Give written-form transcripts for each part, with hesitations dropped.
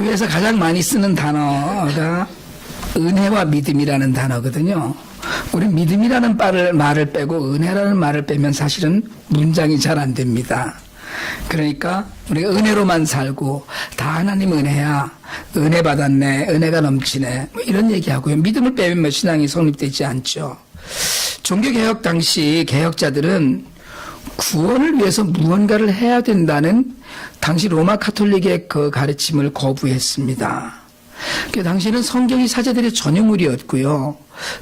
교회에서 가장 많이 쓰는 단어가 은혜와 믿음이라는 단어거든요. 우리 믿음이라는 말을 빼고 은혜라는 말을 빼면 사실은 문장이 잘 안 됩니다. 그러니까 우리가 은혜로만 살고 다 하나님 은혜야, 은혜 받았네, 은혜가 넘치네, 뭐 이런 얘기하고요. 믿음을 빼면 신앙이 성립되지 않죠. 종교개혁 당시 개혁자들은 구원을 위해서 무언가를 해야 된다는 당시 로마 카톨릭의 그 가르침을 거부했습니다. 그 당시에는 성경이 사제들의 전유물이었고요.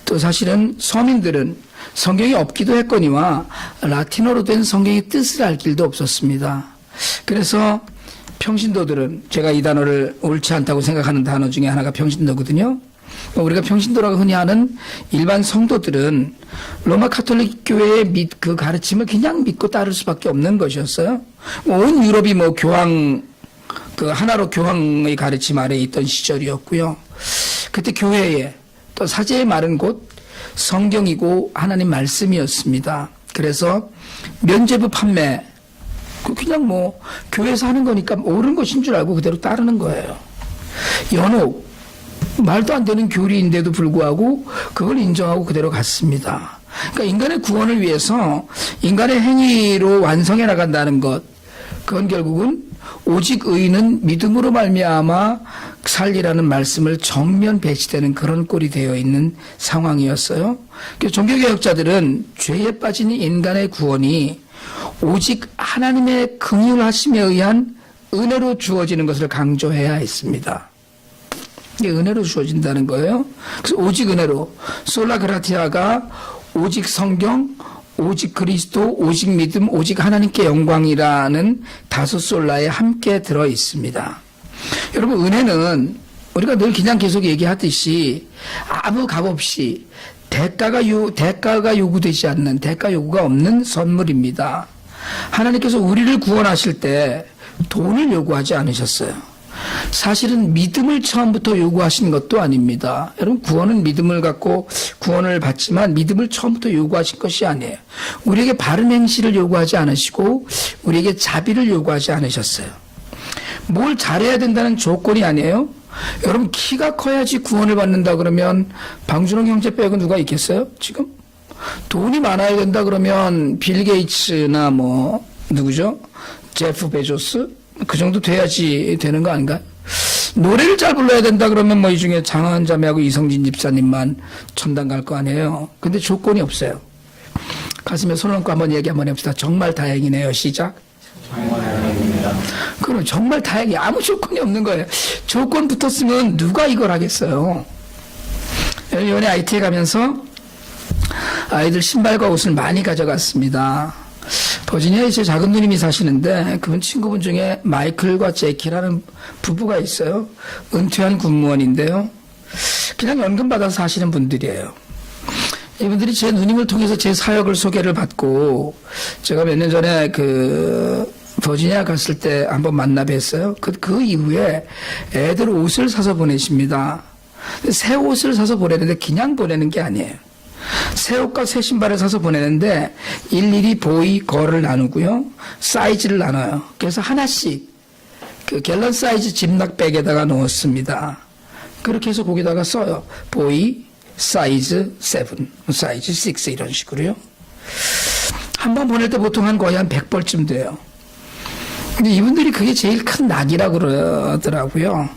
또 사실은 서민들은 성경이 없기도 했거니와 라틴어로 된 성경의 뜻을 알 길도 없었습니다. 그래서 평신도들은, 제가 이 단어를 옳지 않다고 생각하는 단어 중에 하나가 평신도거든요. 우리가 평신도라고 흔히 하는 일반 성도들은 로마 카톨릭 교회의 그 가르침을 그냥 믿고 따를 수밖에 없는 것이었어요. 온 유럽이 뭐 교황, 그 하나로 교황의 가르침 아래에 있던 시절이었고요. 그때 교회에 또 사제의 말은 곧 성경이고 하나님 말씀이었습니다. 그래서 면죄부 판매, 그냥 뭐 교회에서 하는 거니까 옳은 것인 줄 알고 그대로 따르는 거예요. 연옥, 말도 안 되는 교리인데도 불구하고 그걸 인정하고 그대로 갔습니다. 그러니까 인간의 구원을 위해서 인간의 행위로 완성해 나간다는 것, 그건 결국은 오직 의인은 믿음으로 말미암아 살리라는 말씀을 정면 배치되는 그런 꼴이 되어 있는 상황이었어요. 그래서 종교개혁자들은 죄에 빠진 인간의 구원이 오직 하나님의 긍휼하심에 의한 은혜로 주어지는 것을 강조해야 했습니다. 이게 은혜로 주어진다는 거예요. 그래서 오직 은혜로, 솔라그라티아가 오직 성경, 오직 그리스도, 오직 믿음, 오직 하나님께 영광이라는 다섯 솔라에 함께 들어 있습니다. 여러분, 은혜는 우리가 늘 그냥 계속 얘기하듯이 아무 값 없이 대가가 요구되지 않는, 대가 요구가 없는 선물입니다. 하나님께서 우리를 구원하실 때 돈을 요구하지 않으셨어요. 사실은 믿음을 처음부터 요구하신 것도 아닙니다. 여러분, 구원은 믿음을 갖고 구원을 받지만 믿음을 처음부터 요구하신 것이 아니에요. 우리에게 바른 행실을 요구하지 않으시고 우리에게 자비를 요구하지 않으셨어요. 뭘 잘해야 된다는 조건이 아니에요. 여러분, 키가 커야지 구원을 받는다 그러면 방준홍 형제 빼고 누가 있겠어요? 지금? 돈이 많아야 된다 그러면 빌 게이츠나 뭐 누구죠? 제프 베조스? 그 정도 돼야지 되는 거 아닌가요? 노래를 잘 불러야 된다 그러면 뭐 이 중에 장하은 자매하고 이성진 집사님만 천당 갈 거 아니에요. 근데 조건이 없어요. 가슴에 손을 얹고 한번 얘기 한번 해봅시다. 정말 다행이네요. 시작. 정말 다행입니다. 그럼 정말 다행히 아무 조건이 없는 거예요. 조건 붙었으면 누가 이걸 하겠어요. 이번에 IT에 가면서 아이들 신발과 옷을 많이 가져갔습니다. 버지니아에 제 작은 누님이 사시는데 그분 친구분 중에 마이클과 제키라는 부부가 있어요. 은퇴한 군무원인데요. 그냥 연금 받아서 사시는 분들이에요. 이분들이 제 누님을 통해서 제 사역을 소개를 받고 제가 몇 년 전에 그 버지니아 갔을 때 한번 만나 뵀어요. 그 이후에 애들 옷을 사서 보내십니다. 새 옷을 사서 보내는데 그냥 보내는 게 아니에요. 새 옷과 새 신발을 사서 보내는데 일일이 보이, 걸을 나누고요. 사이즈를 나눠요. 그래서 하나씩 그 갤런 사이즈 짐낙백에다가 넣었습니다. 그렇게 해서 거기다가 써요. 보이, 사이즈 7, 사이즈 6 이런 식으로요. 한 번 보낼 때 보통 거의 한 100벌쯤 돼요. 근데 이분들이 그게 제일 큰 낙이라고 그러더라고요.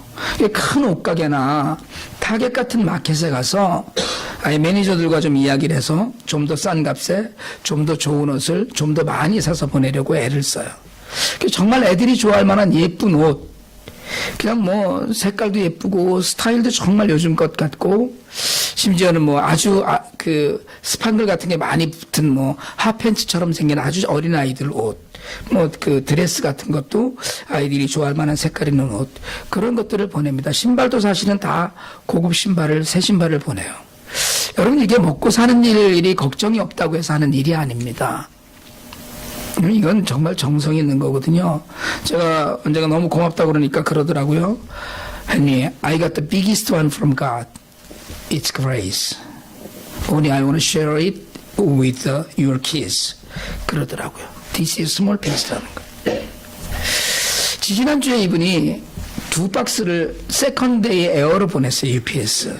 큰 옷가게나 타겟 같은 마켓에 가서 아예 매니저들과 좀 이야기를 해서 좀 더 싼 값에 좀 더 좋은 옷을 좀 더 많이 사서 보내려고 애를 써요. 정말 애들이 좋아할 만한 예쁜 옷, 그냥 뭐 색깔도 예쁘고 스타일도 정말 요즘 것 같고 심지어는 뭐 아주 그 스판글 같은 게 많이 붙은 뭐 핫팬츠처럼 생긴 아주 어린 아이들 옷, 뭐 그 드레스 같은 것도 아이들이 좋아할 만한 색깔 있는 옷, 그런 것들을 보냅니다. 신발도 사실은 다 고급 신발을, 새 신발을 보내요. 여러분, 이게 먹고 사는 일이 걱정이 없다고 해서 하는 일이 아닙니다. 이건 정말 정성이 있는 거거든요. 제가 언제가 너무 고맙다고 그러니까 그러더라고요. Henry, I got the biggest one from God. It's grace. Only I want to share it with your kids. 그러더라고요. This is small piece라는 거예요. 지지난주에 이분이 2박스를 세컨데이 에어로 보냈어요, UPS.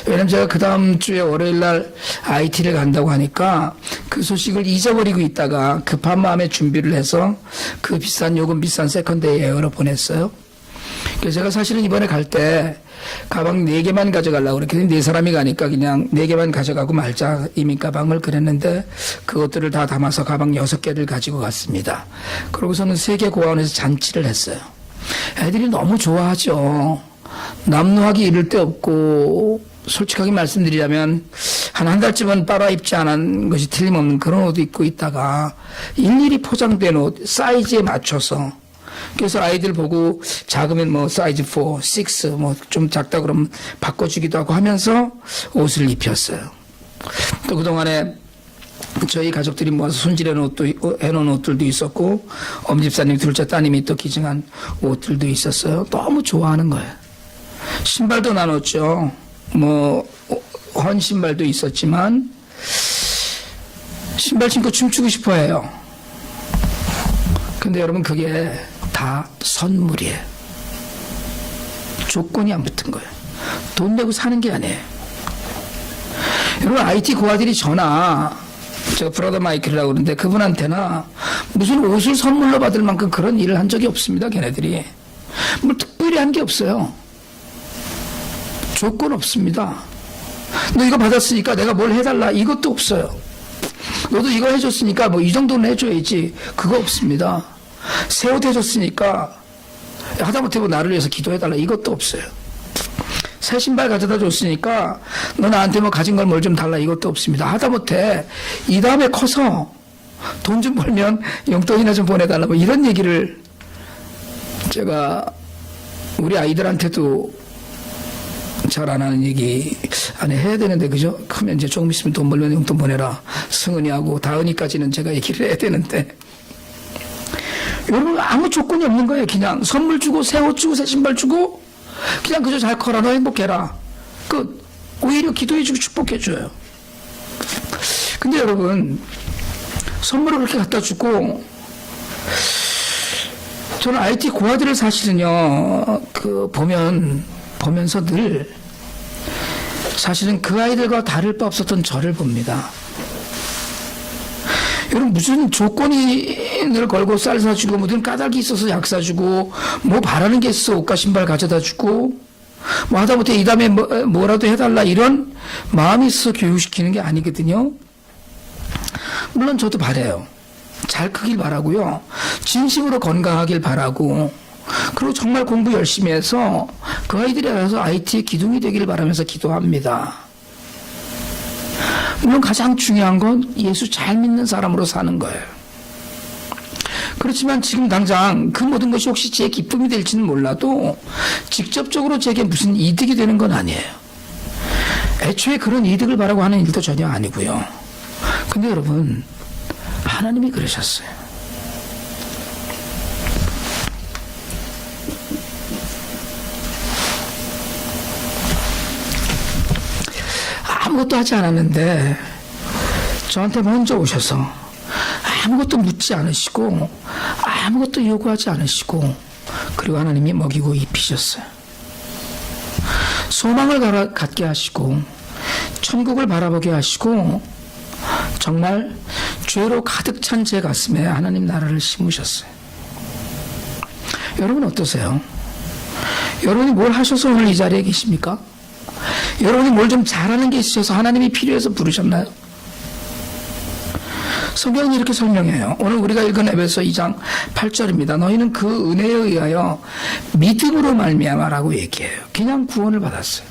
왜냐면 제가 그 다음 주에 월요일 날 IT를 간다고 하니까 그 소식을 잊어버리고 있다가 급한 마음에 준비를 해서 그 요금 비싼 세컨데이 에어로 보냈어요. 그래서 제가 사실은 이번에 갈 때 가방 4개만 가져가려고 그랬거든요. 4사람이 가니까 그냥 4개만 가져가고 말자 이민 가방을 그랬는데 그것들을 다 담아서 가방 6개를 가지고 갔습니다. 그러고서는 세계 고아원에서 잔치를 했어요. 애들이 너무 좋아하죠. 남루하기 이를 데 없고 솔직하게 말씀드리자면 한 달쯤은 빨아 입지 않은 것이 틀림없는 그런 옷 입고 있다가 일일이 포장된 옷 사이즈에 맞춰서 그래서 아이들 보고 작으면 뭐 사이즈 4, 6 뭐 좀 작다 그러면 바꿔주기도 하고 하면서 옷을 입혔어요. 또 그동안에 저희 가족들이 모아서 해놓은 옷들도 있었고 엄집사님 둘째 따님이 또 기증한 옷들도 있었어요. 너무 좋아하는 거예요. 신발도 나눴죠. 뭐 헌 신발도 있었지만 신발 신고 춤추고 싶어해요. 근데 여러분 그게 다 선물이에요. 조건이 안 붙은 거예요. 돈 내고 사는 게 아니에요. 여러분 IT 고아들이 저나 제가 브라더 마이클이라고 그러는데 그분한테나 무슨 옷을 선물로 받을 만큼 그런 일을 한 적이 없습니다. 걔네들이 뭐 특별히 한 게 없어요. 조건 없습니다. 너 이거 받았으니까 내가 뭘 해달라 이것도 없어요. 너도 이거 해줬으니까 뭐 이 정도는 해줘야지 그거 없습니다. 새 옷 해줬으니까 하다못해 뭐 나를 위해서 기도해달라 이것도 없어요. 새 신발 가져다 줬으니까 너 나한테 뭐 가진 걸 뭘 좀 달라 이것도 없습니다. 하다못해 이 다음에 커서 돈 좀 벌면 용돈이나 좀 보내달라 뭐 이런 얘기를 제가 우리 아이들한테도 잘 안 하는 얘기 안에 해야 되는데 그죠? 크면 이제 조금 있으면 돈 벌면 용돈 보내라 승은이하고 다은이까지는 제가 얘기를 해야 되는데 여러분 아무 조건이 없는 거예요. 그냥 선물 주고 새 옷 주고 새 신발 주고 그냥 그저 잘 커라 너 행복해라 오히려 기도해주고 축복해줘요. 근데 여러분 선물을 그렇게 갖다 주고 저는 IT 고아들을 사실은요 보면서 늘 사실은 그 아이들과 다를 바 없었던 저를 봅니다. 여러분 무슨 조건을 걸고 쌀 사주고 무슨 까닭이 있어서 약 사주고 뭐 바라는 게 있어 옷과 신발 가져다 주고 뭐 하다못해 이 다음에 뭐라도 해달라 이런 마음이 있어서 교육시키는 게 아니거든요. 물론 저도 바라요. 잘 크길 바라고요. 진심으로 건강하길 바라고 그리고 정말 공부 열심히 해서 그 아이들이 알아서 IT의 기둥이 되기를 바라면서 기도합니다. 물론 가장 중요한 건 예수 잘 믿는 사람으로 사는 거예요. 그렇지만 지금 당장 그 모든 것이 혹시 제 기쁨이 될지는 몰라도 직접적으로 제게 무슨 이득이 되는 건 아니에요. 애초에 그런 이득을 바라고 하는 일도 전혀 아니고요. 근데 여러분 하나님이 그러셨어요. 아무것도 하지 않았는데 저한테 먼저 오셔서 아무것도 묻지 않으시고 아무것도 요구하지 않으시고 그리고 하나님이 먹이고 입히셨어요. 소망을 갖게 하시고 천국을 바라보게 하시고 정말 죄로 가득 찬 제 가슴에 하나님 나라를 심으셨어요. 여러분 어떠세요? 여러분이 뭘 하셔서 오늘 이 자리에 계십니까? 여러분이 뭘 좀 잘하는 게 있으셔서 하나님이 필요해서 부르셨나요? 성경이 이렇게 설명해요. 오늘 우리가 읽은 에베소 2장 8절입니다. 너희는 그 은혜에 의하여 믿음으로 말미암아라고 얘기해요. 그냥 구원을 받았어요.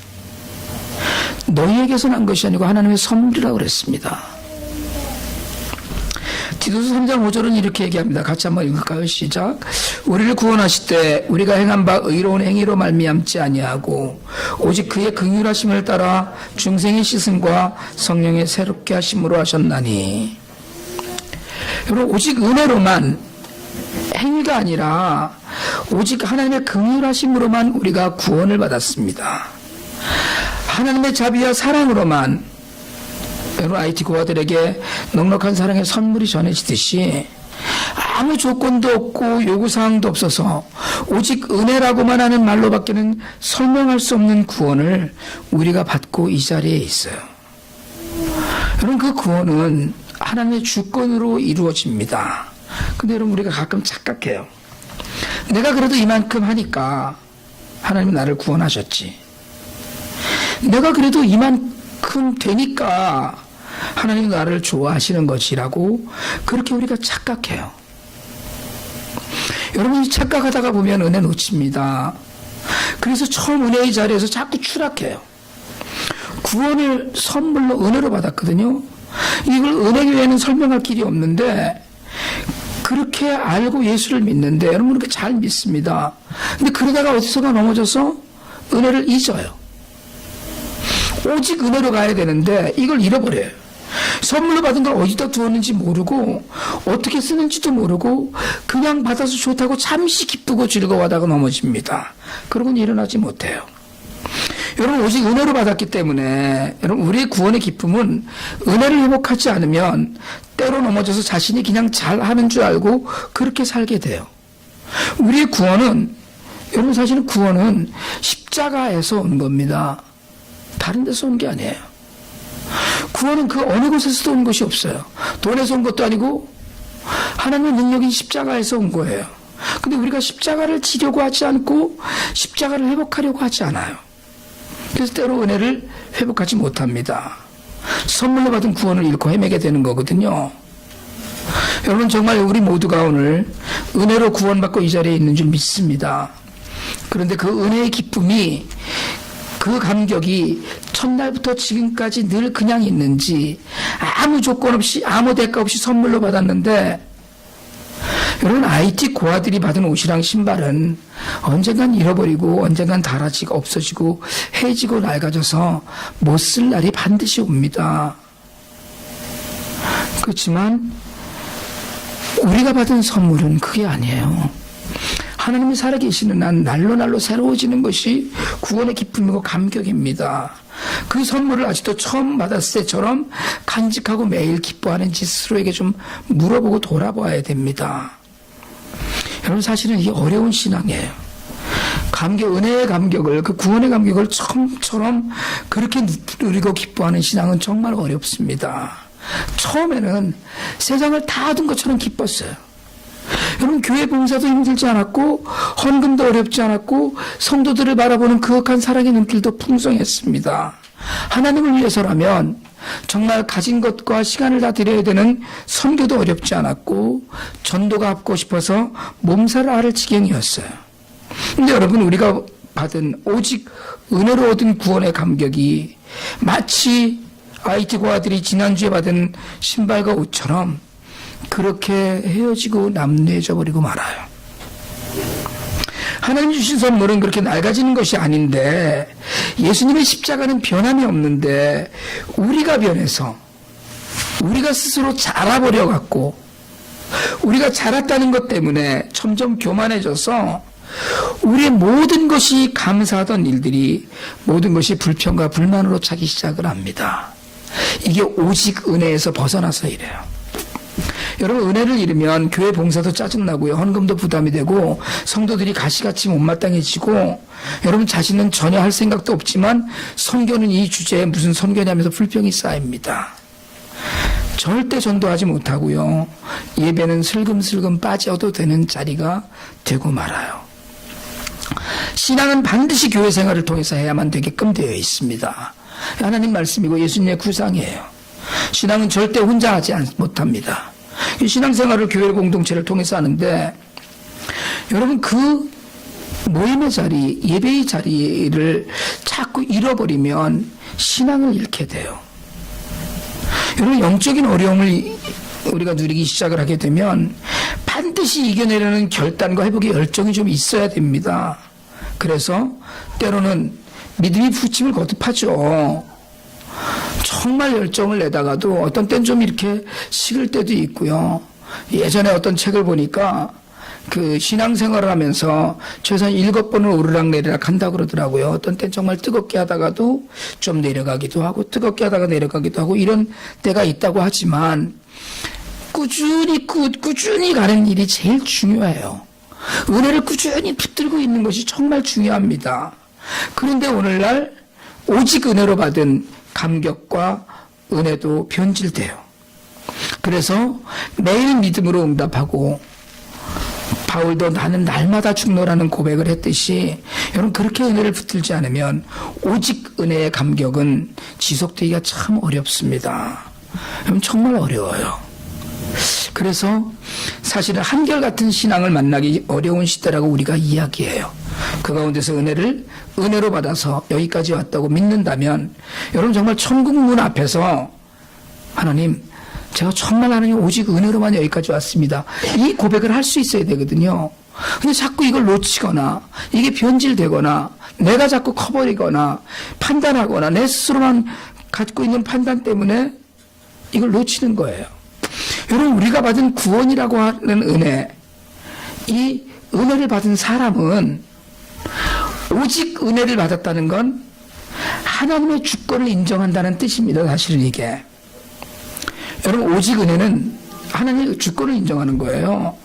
너희에게서 난 것이 아니고 하나님의 선물이라고 그랬습니다. 디도서 3장 5절은 이렇게 얘기합니다. 같이 한번 읽을까요? 시작. 우리를 구원하실 때 우리가 행한 바 의로운 행위로 말미암지 아니하고 오직 그의 긍휼하심을 따라 중생의 씻음과 성령의 새롭게 하심으로 하셨나니. 여러분 오직 은혜로만 행위가 아니라 오직 하나님의 긍휼하심으로만 우리가 구원을 받았습니다. 하나님의 자비와 사랑으로만 여러분 IT 고아들에게 넉넉한 사랑의 선물이 전해지듯이 아무 조건도 없고 요구사항도 없어서 오직 은혜라고만 하는 말로밖에는 설명할 수 없는 구원을 우리가 받고 이 자리에 있어요. 여러분, 그 구원은 하나님의 주권으로 이루어집니다. 근데 여러분, 우리가 가끔 착각해요. 내가 그래도 이만큼 하니까 하나님이 나를 구원하셨지. 내가 그래도 이만큼 되니까 하나님이 나를 좋아하시는 것이라고 그렇게 우리가 착각해요. 여러분이 착각하다가 보면 은혜 놓칩니다. 그래서 처음 은혜의 자리에서 자꾸 추락해요. 구원을 선물로 은혜로 받았거든요. 이걸 은혜 외에는 설명할 길이 없는데 그렇게 알고 예수를 믿는데 여러분 그렇게 잘 믿습니다. 근데 그러다가 어디서가 넘어져서 은혜를 잊어요. 오직 은혜로 가야 되는데 이걸 잃어버려요. 선물로 받은 걸 어디다 두었는지 모르고 어떻게 쓰는지도 모르고 그냥 받아서 좋다고 잠시 기쁘고 즐거워하다가 넘어집니다. 그러고는 일어나지 못해요. 여러분, 오직 은혜로 받았기 때문에 여러분, 우리의 구원의 기쁨은 은혜를 회복하지 않으면 때로 넘어져서 자신이 그냥 잘하는 줄 알고 그렇게 살게 돼요. 우리의 구원은, 여러분, 사실은 구원은 십자가에서 온 겁니다. 다른 데서 온 게 아니에요. 구원은 그 어느 곳에서도 온 것이 없어요. 돈에서 온 것도 아니고 하나님의 능력인 십자가에서 온 거예요. 근데 우리가 십자가를 지려고 하지 않고 십자가를 회복하려고 하지 않아요. 그래서 때로 은혜를 회복하지 못합니다. 선물로 받은 구원을 잃고 헤매게 되는 거거든요. 여러분, 정말 우리 모두가 오늘 은혜로 구원받고 이 자리에 있는 줄 믿습니다. 그런데 그 은혜의 기쁨이, 그 감격이 첫날부터 지금까지 늘 그냥 있는지, 아무 조건 없이 아무 대가 없이 선물로 받았는데, 여러분, IT 고아들이 받은 옷이랑 신발은 언젠간 잃어버리고 언젠간 닳아지고 없어지고 해지고 낡아져서 못 쓸 날이 반드시 옵니다. 그렇지만 우리가 받은 선물은 그게 아니에요. 하나님이 살아계시는 한 날로 날로 새로워지는 것이 구원의 기쁨이고 감격입니다. 그 선물을 아직도 처음 받았을 때처럼 간직하고 매일 기뻐하는지 스스로에게 좀 물어보고 돌아봐야 됩니다. 여러분, 사실은 이게 어려운 신앙이에요. 은혜의 감격을, 그 구원의 감격을 처음처럼 그렇게 누리고 기뻐하는 신앙은 정말 어렵습니다. 처음에는 세상을 다 둔 것처럼 기뻤어요. 여러분, 교회 봉사도 힘들지 않았고 헌금도 어렵지 않았고 성도들을 바라보는 그윽한 사랑의 눈길도 풍성했습니다. 하나님을 위해서라면 정말 가진 것과 시간을 다 드려야 되는 선교도 어렵지 않았고 전도가 하고 싶어서 몸살을 앓을 지경이었어요. 근데 여러분, 우리가 받은 오직 은혜로 얻은 구원의 감격이 마치 IT 고아들이 지난주에 받은 신발과 옷처럼 그렇게 헤어지고 남루해져 버리고 말아요. 하나님 주신 선물은 그렇게 낡아지는 것이 아닌데, 예수님의 십자가는 변함이 없는데 우리가 변해서 우리가 스스로 자라버려 갖고 우리가 자랐다는 것 때문에 점점 교만해져서 우리의 모든 것이 감사하던 일들이 모든 것이 불평과 불만으로 차기 시작을 합니다. 이게 오직 은혜에서 벗어나서 이래요. 여러분, 은혜를 잃으면 교회 봉사도 짜증나고요, 헌금도 부담이 되고 성도들이 가시같이 못마땅해지고, 여러분 자신은 전혀 할 생각도 없지만 선교는 이 주제에 무슨 선교냐면서 불평이 쌓입니다. 절대 전도하지 못하고요, 예배는 슬금슬금 빠져도 되는 자리가 되고 말아요. 신앙은 반드시 교회 생활을 통해서 해야만 되게끔 되어 있습니다. 하나님 말씀이고 예수님의 구상이에요. 신앙은 절대 혼자 하지 못합니다. 이 신앙생활을 교회 공동체를 통해서 하는데, 여러분, 그 모임의 자리, 예배의 자리를 자꾸 잃어버리면 신앙을 잃게 돼요. 여러분, 영적인 어려움을 우리가 누리기 시작을 하게 되면 반드시 이겨내려는 결단과 회복의 열정이 좀 있어야 됩니다. 그래서 때로는 믿음이 부침을 거듭하죠. 정말 열정을 내다가도 어떤 때는 좀 이렇게 식을 때도 있고요. 예전에 어떤 책을 보니까 그 신앙생활을 하면서 최소한 7번을 오르락내리락 한다고 그러더라고요. 어떤 때는 정말 뜨겁게 하다가도 좀 내려가기도 하고 뜨겁게 하다가 내려가기도 하고 이런 때가 있다고 하지만 꾸준히 가는 일이 제일 중요해요. 은혜를 꾸준히 붙들고 있는 것이 정말 중요합니다. 그런데 오늘날 오직 은혜로 받은 감격과 은혜도 변질돼요. 그래서 매일 믿음으로 응답하고 바울도 나는 날마다 죽노라는 고백을 했듯이 여러분 그렇게 은혜를 붙들지 않으면 오직 은혜의 감격은 지속되기가 참 어렵습니다. 여러분 정말 어려워요. 그래서 사실은 한결같은 신앙을 만나기 어려운 시대라고 우리가 이야기해요. 그 가운데서 은혜로 받아서 여기까지 왔다고 믿는다면 여러분 정말 천국 문 앞에서 하나님 제가 정말 하나님 오직 은혜로만 여기까지 왔습니다. 이 고백을 할 수 있어야 되거든요. 근데 자꾸 이걸 놓치거나 이게 변질되거나 내가 자꾸 커버리거나 판단하거나 내 스스로만 갖고 있는 판단 때문에 이걸 놓치는 거예요. 여러분 우리가 받은 구원이라고 하는 은혜, 이 은혜를 받은 사람은 오직 은혜를 받았다는 건 하나님의 주권을 인정한다는 뜻입니다. 사실은 이게 여러분 오직 은혜는 하나님의 주권을 인정하는 거예요.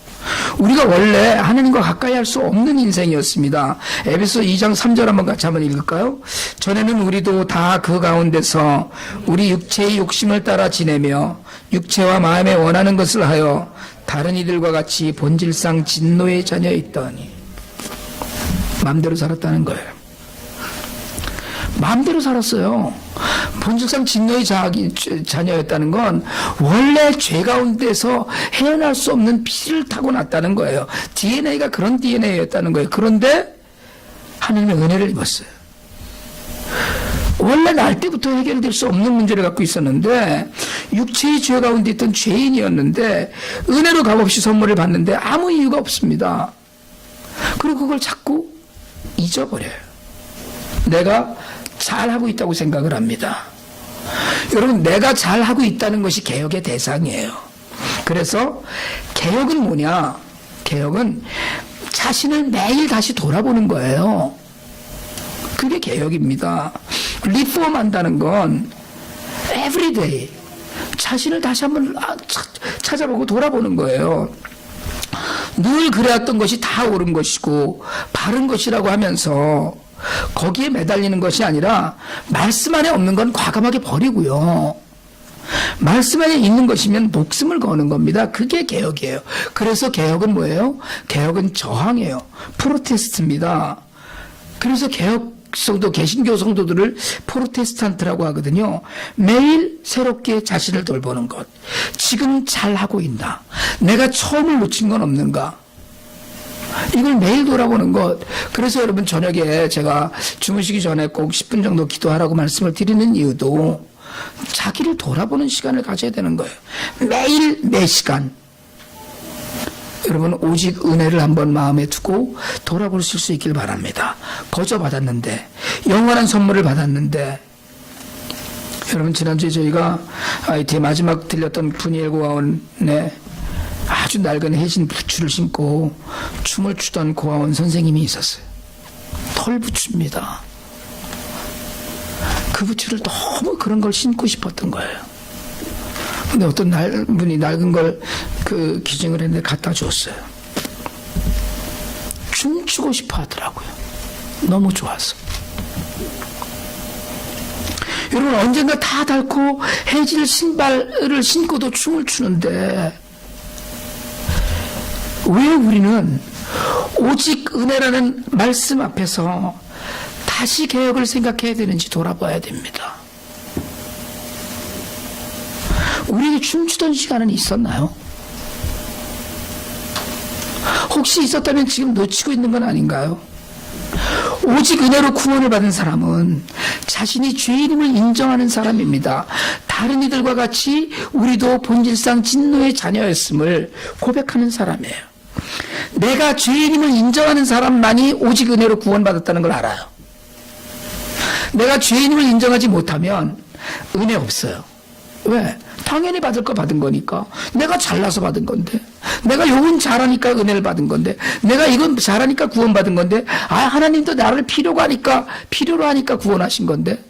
우리가 원래 하나님과 가까이 할 수 없는 인생이었습니다. 에베소 2장 3절 한번 읽을까요? 전에는 우리도 다 그 가운데서 우리 육체의 욕심을 따라 지내며 육체와 마음에 원하는 것을 하여 다른 이들과 같이 본질상 진노의 자녀였더니 마음대로 살았다는 거예요. 마음대로 살았어요. 본질상 진노의 자녀였다는 건 원래 죄 가운데서 헤어날 수 없는 피를 타고났다는 거예요. DNA가 그런 DNA였다는 거예요. 그런데 하나님의 은혜를 입었어요. 원래 날 때부터 해결될 수 없는 문제를 갖고 있었는데 육체의 죄 가운데 있던 죄인이었는데 은혜로 값없이 선물을 받는데 아무 이유가 없습니다. 그리고 그걸 자꾸 잊어버려요. 내가 잘하고 있다고 생각을 합니다. 여러분 내가 잘하고 있다는 것이 개혁의 대상이에요. 그래서 개혁은 뭐냐? 개혁은 자신을 매일 다시 돌아보는 거예요. 그게 개혁입니다. 리폼 한다는 건 everyday 자신을 다시 한번 찾아보고 돌아보는 거예요. 늘 그래왔던 것이 다 옳은 것이고 바른 것이라고 하면서 거기에 매달리는 것이 아니라 말씀 안에 없는 건 과감하게 버리고요. 말씀 안에 있는 것이면 목숨을 거는 겁니다. 그게 개혁이에요. 그래서 개혁은 뭐예요? 개혁은 저항이에요. 프로테스트입니다. 그래서 개혁성도 개신교 성도들을 프로테스탄트라고 하거든요. 매일 새롭게 자신을 돌보는 것. 지금 잘하고 있나? 내가 처음을 놓친 건 없는가? 이걸 매일 돌아보는 것. 그래서 여러분 저녁에 제가 주무시기 전에 꼭 10분 정도 기도하라고 말씀을 드리는 이유도 자기를 돌아보는 시간을 가져야 되는 거예요. 매일 매 시간. 여러분 오직 은혜를 한번 마음에 두고 돌아보실 수 있길 바랍니다. 거저 받았는데 영원한 선물을 받았는데 여러분 지난주에 저희가 IT에 마지막 들렸던 푸니엘 고아원에 아주 낡은 해진 부츠를 신고 춤을 추던 고아원 선생님이 있었어요. 털부츠입니다. 그 부츠를 너무 그런 걸 신고 싶었던 거예요. 근데 어떤 분이 낡은 걸 그 기증을 했는데 갖다 줬어요. 춤추고 싶어 하더라고요. 너무 좋아서. 여러분 언젠가 다 닳고 해질 신발을 신고도 춤을 추는데 왜 우리는 오직 은혜라는 말씀 앞에서 다시 개혁을 생각해야 되는지 돌아봐야 됩니다. 우리에게 춤추던 시간은 있었나요? 혹시 있었다면 지금 놓치고 있는 건 아닌가요? 오직 은혜로 구원을 받은 사람은 자신이 죄인임을 인정하는 사람입니다. 다른 이들과 같이 우리도 본질상 진노의 자녀였음을 고백하는 사람이에요. 내가 죄인임을 인정하는 사람만이 오직 은혜로 구원받았다는 걸 알아요. 내가 죄인임을 인정하지 못하면 은혜 없어요. 왜? 당연히 받을 거 받은 거니까. 내가 잘나서 받은 건데, 내가 요건 잘하니까 은혜를 받은 건데, 내가 이건 잘하니까 구원받은 건데, 하나님도 나를 필요로 하니까 구원하신 건데.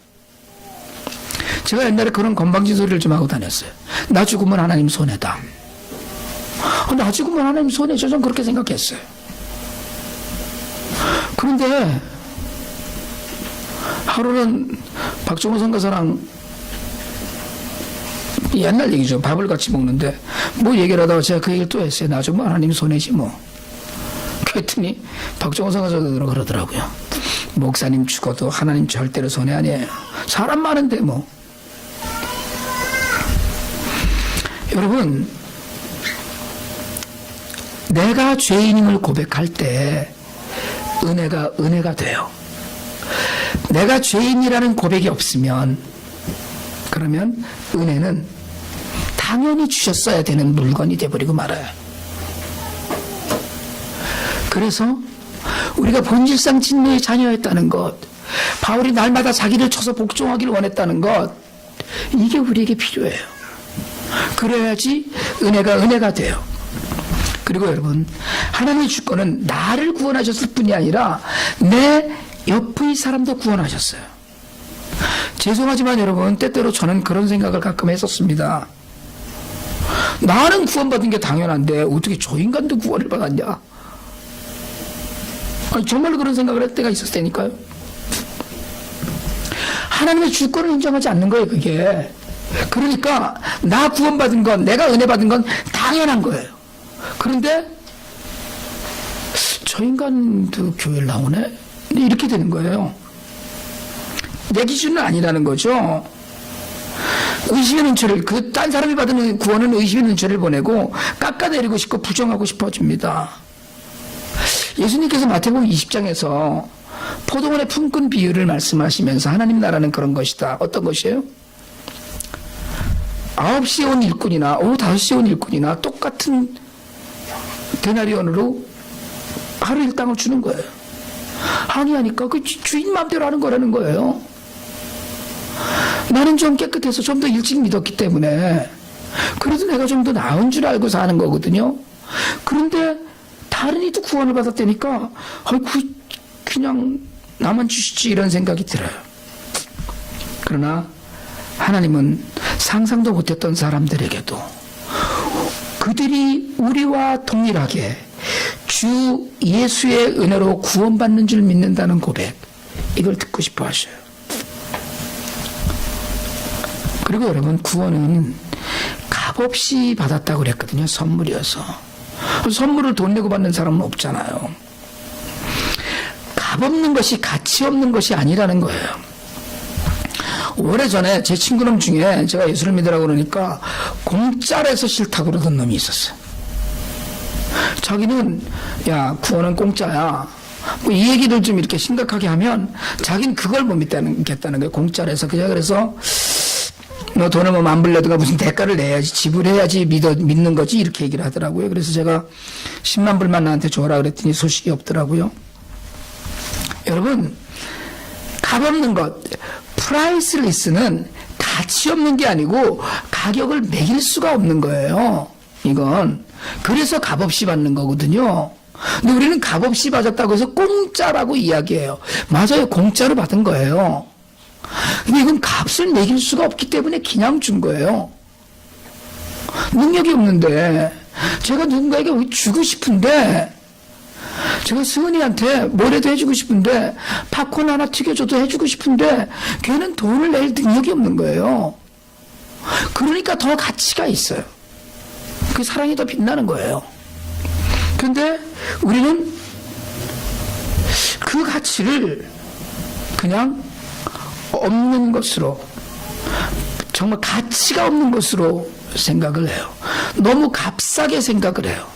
제가 옛날에 그런 건방진 소리를 좀 하고 다녔어요. 나 죽으면 하나님 손해다. 나 지금은 하나님 손해죠. 전 그렇게 생각했어요. 그런데 하루는 박종호 선교사랑 옛날 얘기죠. 밥을 같이 먹는데 뭐 얘기를 하다가 제가 그 얘기를 또 했어요. 나 정말 하나님 손해지 뭐. 그랬더니 박종호 선교사가 그러더라고요. 목사님 죽어도 하나님 절대로 손해 아니에요. 사람 많은데 뭐. 여러분, 내가 죄인임을 고백할 때 은혜가 돼요. 내가 죄인이라는 고백이 없으면 그러면 은혜는 당연히 주셨어야 되는 물건이 돼버리고 말아요. 그래서 우리가 본질상 진노의 자녀였다는 것, 바울이 날마다 자기를 쳐서 복종하기를 원했다는 것, 이게 우리에게 필요해요. 그래야지 은혜가 돼요. 그리고 여러분, 하나님의 주권은 나를 구원하셨을 뿐이 아니라 내 옆의 사람도 구원하셨어요. 죄송하지만 여러분, 때때로 저는 그런 생각을 가끔 했었습니다. 나는 구원받은 게 당연한데 어떻게 저 인간도 구원을 받았냐? 아니, 정말로 그런 생각을 할 때가 있었을 테니까요. 하나님의 주권을 인정하지 않는 거예요, 그게. 그러니까 나 구원받은 건, 내가 은혜 받은 건 당연한 거예요. 그런데 저 인간도 교회를 나오네? 이렇게 되는 거예요. 내 기준은 아니라는 거죠. 의심의 눈초리를, 딴 사람이 받은 구원은 의심의 눈초리를 보내고 깎아내리고 싶고 부정하고 싶어집니다. 예수님께서 마태복음 20장에서 포도원의 품꾼 비유를 말씀하시면서 하나님 나라는 그런 것이다. 어떤 것이에요? 9시에 온 일꾼이나 오후 5시에 온 일꾼이나 똑같은 데나리온으로 하루 일당을 주는 거예요. 항의하니까 그 주인 마음대로 하는 거라는 거예요. 나는 좀 깨끗해서 좀 더 일찍 믿었기 때문에 그래도 내가 좀 더 나은 줄 알고 사는 거거든요. 그런데 다른 이도 구원을 받았다니까 그냥 나만 주시지 이런 생각이 들어요. 그러나 하나님은 상상도 못했던 사람들에게도 그들이 우리와 동일하게 주 예수의 은혜로 구원받는 줄 믿는다는 고백, 이걸 듣고 싶어 하셔요. 그리고 여러분, 구원은 값없이 받았다고 그랬거든요. 선물이어서. 선물을 돈 내고 받는 사람은 없잖아요. 값없는 것이 가치 없는 것이 아니라는 거예요. 오래전에 제 친구놈 중에 제가 예수를 믿으라고 그러니까 공짜로 해서 싫다고 그러던 놈이 있었어요. 자기는 야, 구원은 공짜야. 뭐 이 얘기를 좀 이렇게 심각하게 하면 자기는 그걸 못 믿겠다는 거예요. 공짜로 해서. 그래서 너 돈을 뭐 만불내든가 무슨 대가를 내야지, 지불해야지 믿는 거지, 이렇게 얘기를 하더라고요. 그래서 제가 10만 불만 나한테 줘라 그랬더니 소식이 없더라고요. 여러분, 값없는 것, 프라이스리스는 가치 없는 게 아니고 가격을 매길 수가 없는 거예요. 이건. 그래서 값없이 받는 거거든요. 근데 우리는 값없이 받았다고 해서 공짜라고 이야기해요. 맞아요. 공짜로 받은 거예요. 근데 이건 값을 매길 수가 없기 때문에 그냥 준 거예요. 능력이 없는데 제가 누군가에게 주고 싶은데, 제가 승은이한테 뭐라도 해주고 싶은데, 팝콘 하나 튀겨줘도 해주고 싶은데 걔는 돈을 낼 능력이 없는 거예요. 그러니까 더 가치가 있어요. 그 사랑이 더 빛나는 거예요. 그런데 우리는 그 가치를 그냥 없는 것으로, 정말 가치가 없는 것으로 생각을 해요. 너무 값싸게 생각을 해요.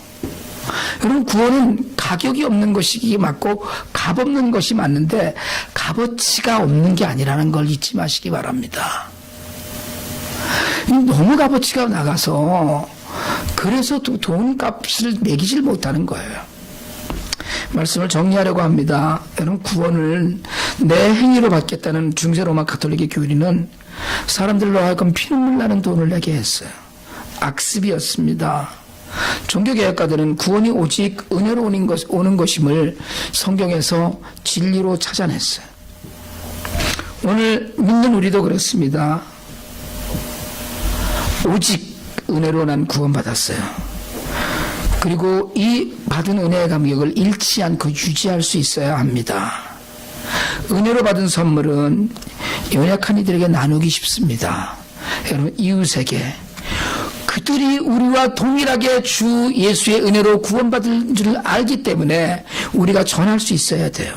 여러분, 구원은 가격이 없는 것이 맞고 값 없는 것이 맞는데 값어치가 없는 게 아니라는 걸 잊지 마시기 바랍니다. 너무 값어치가 나가서 그래서 돈 값을 매기질 못하는 거예요. 말씀을 정리하려고 합니다. 여러분, 구원을 내 행위로 받겠다는 중세 로마 가톨릭의 교리는 사람들로 하여금 피눈물 나는 돈을 내게 했어요. 악습이었습니다. 종교개혁가들은 구원이 오직 은혜로 오는 것임을 성경에서 진리로 찾아냈어요. 오늘 믿는 우리도 그렇습니다. 오직 은혜로 난 구원받았어요. 그리고 이 받은 은혜의 감격을 잃지 않고 유지할 수 있어야 합니다. 은혜로 받은 선물은 연약한 이들에게 나누기 쉽습니다. 여러분, 이웃에게 그들이 우리와 동일하게 주 예수의 은혜로 구원받을 줄 알기 때문에 우리가 전할 수 있어야 돼요.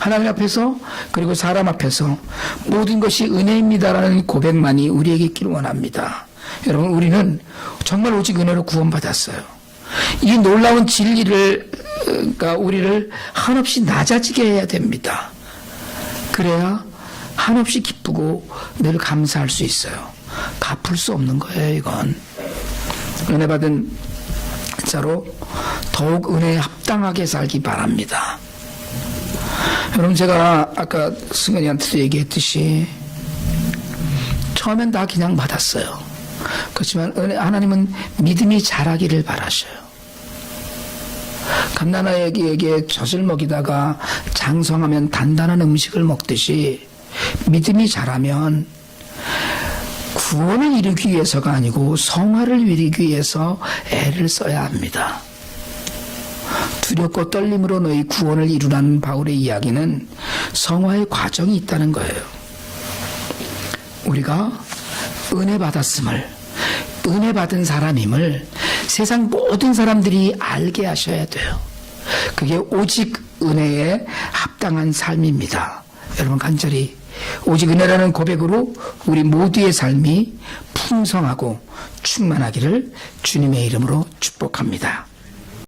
하나님 앞에서 그리고 사람 앞에서 모든 것이 은혜입니다라는 고백만이 우리에게 있기를 원합니다. 여러분, 우리는 정말 오직 은혜로 구원받았어요. 이 놀라운 진리를 우리를 한없이 낮아지게 해야 됩니다. 그래야 한없이 기쁘고 늘 감사할 수 있어요. 갚을 수 없는 거예요, 이건. 은혜 받은 자로 더욱 은혜에 합당하게 살기 바랍니다. 여러분, 제가 아까 승은이한테도 얘기했듯이 처음엔 다 그냥 받았어요. 그렇지만 하나님은 믿음이 자라기를 바라셔요. 갓난아이에게 젖을 먹이다가 장성하면 단단한 음식을 먹듯이 믿음이 자라면 구원을 이루기 위해서가 아니고 성화를 이루기 위해서 애를 써야 합니다. 두렵고 떨림으로 너희 구원을 이루라는 바울의 이야기는 성화의 과정이 있다는 거예요. 우리가 은혜 받았음을, 은혜 받은 사람임을 세상 모든 사람들이 알게 하셔야 돼요. 그게 오직 은혜에 합당한 삶입니다. 여러분, 간절히 오직 은혜라는 고백으로 우리 모두의 삶이 풍성하고 충만하기를 주님의 이름으로 축복합니다.